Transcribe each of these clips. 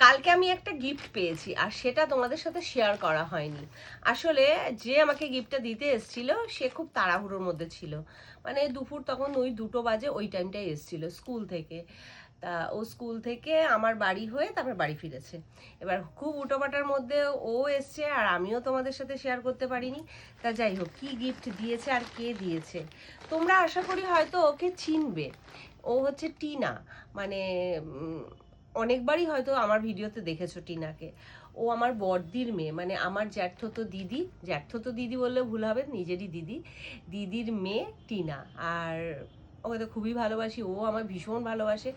কালকে আমি একটা গিফট পেয়েছি আর সেটা তোমাদের সাথে শেয়ার করা হয়নি। আসলে যে আমাকে গিফটটা দিতে এসেছিল সে খুব তাড়াহুড়োর মধ্যে ছিল, মানে দুপুর তখন ওই 2টো বাজে, ওই টাইমটাই এসেছিল স্কুল থেকে। তা ও স্কুল থেকে আমার বাড়ি হয়ে তারপর বাড়ি ফিরেছে। এবার খুব উটোপাটার মধ্যে ও এসছে আর আমিও তোমাদের সাথে শেয়ার করতে পারিনি। তা যাই হোক, কি গিফট দিয়েছে আর কে দিয়েছে তোমরা আশা করি হয়তো ওকে চিনবে। ও হচ্ছে টিনা, মানে অনেকবারই হয়তো আমার ভিডিওতে দেখেছো টিনাকে। ও আমার বড়দির মেয়ে, মানে আমার জ্যাঠতো দিদি, জ্যাঠতো দিদি বললে ভুল হবে, নিজেরই দিদি, দিদির মেয়ে টিনা। আর ওকে তো খুবই ভালোবাসি, ও আমার ভীষণ ভালোবাসে।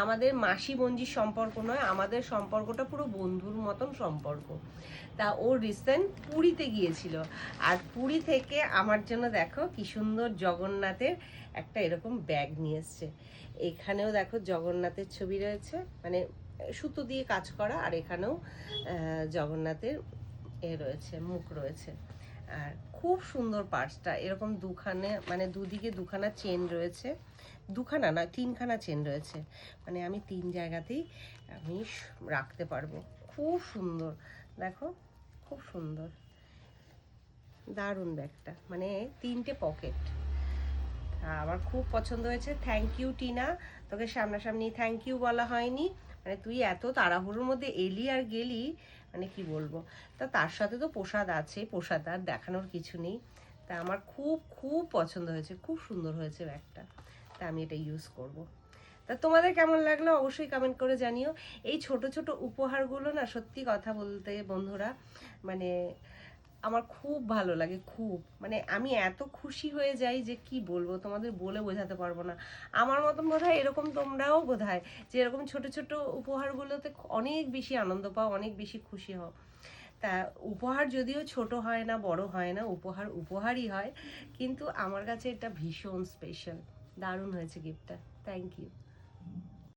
আমাদের মাসি বোনজির সম্পর্ক নয়, আমাদের সম্পর্কটা পুরো বন্ধুর মতন সম্পর্ক। তা ও রিসেন্ট পুরীতে গিয়েছিল, আর পুরী থেকে আমার জন্য দেখো কি সুন্দর জগন্নাথের একটা এরকম ব্যাগ নিয়ে এসছে। এখানেও দেখো জগন্নাথের ছবি রয়েছে, মানে সুতো দিয়ে কাজ করা, আর এখানেও জগন্নাথের রয়েছে, মুখ রয়েছে। আর খুব সুন্দর পার্সটা, এরকম দুখানে, মানে দুদিকে দুখানা চেন রয়েছে, দুখানা না 3খানা চেন রয়েছে, মানে আমি 3 জায়গাতেই আমি রাখতে পারবো। খুব সুন্দর দেখো, খুব সুন্দর, দারুণ ব্যাগটা, মানে 3টে পকেট। আমার খুব পছন্দ হয়েছে। থ্যাংক ইউ টিনা, তোকে সামনাসামনি থ্যাংক ইউ বলা হয়নি, মানে তুই এত তাড়াহুড়োর মধ্যে এলি আর গেলি, মানে কি বলবো। তা তার সাথে তো প্রসাদ আছে, প্রসাদ আর দেখানোর কিছু নেই। তা আমার খুব খুব পছন্দ হয়েছে, খুব সুন্দর হয়েছে ব্যাগটা। তা আমি এটা ইউজ করব। তা তোমাদের কেমন লাগলো অবশ্যই কমেন্ট করে জানিও। এই ছোট ছোট উপহারগুলো না, সত্যি কথা বলতে বন্ধুরা, মানে আমার খুব ভালো লাগে, খুব, মানে আমি এত খুশি হয়ে যাই যে কি বলবো, তোমাদের বলে বোঝাতে পারবো না। আমার মতন বোধহয় এরকম তোমরাও বোধহয় যে এরকম ছোট ছোট উপহারগুলোতে অনেক বেশি আনন্দ পাও, অনেক বেশি খুশি হও। তা উপহার যদিও ছোট হয় না, বড় হয় না, উপহার উপহারই হয়, কিন্তু আমার কাছে এটা ভীষণ স্পেশাল। দারুণ হয়েছে গিফটটা, থ্যাংক ইউ।